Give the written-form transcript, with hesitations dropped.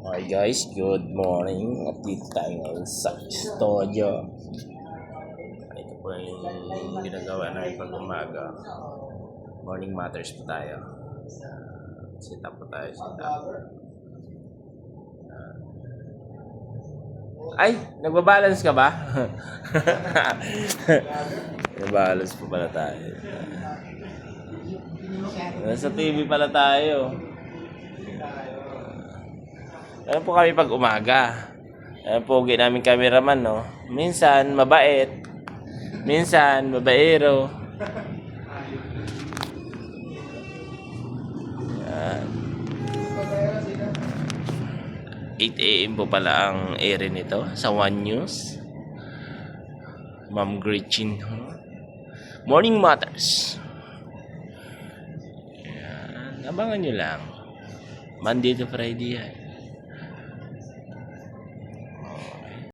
Hi guys, good morning. At dito tayo ngayon sa studio. Ito po yung ginagawa namin pag umaga. Morning matters po tayo. Sit up po tayo, sit up. Ay, nagbabalance ka ba? Nagbabalance po pala tayo. Nasa TV pala tayo. Ano po kami pag umaga. Ayan po, namin cameraman, no? Minsan, mabait. Minsan, babaero. Ayan. 8 AM po pala ang air nito sa One News. Ma'am Gretchen. Morning Matters. Ayan. Abangan nyo lang. Monday to Friday yan.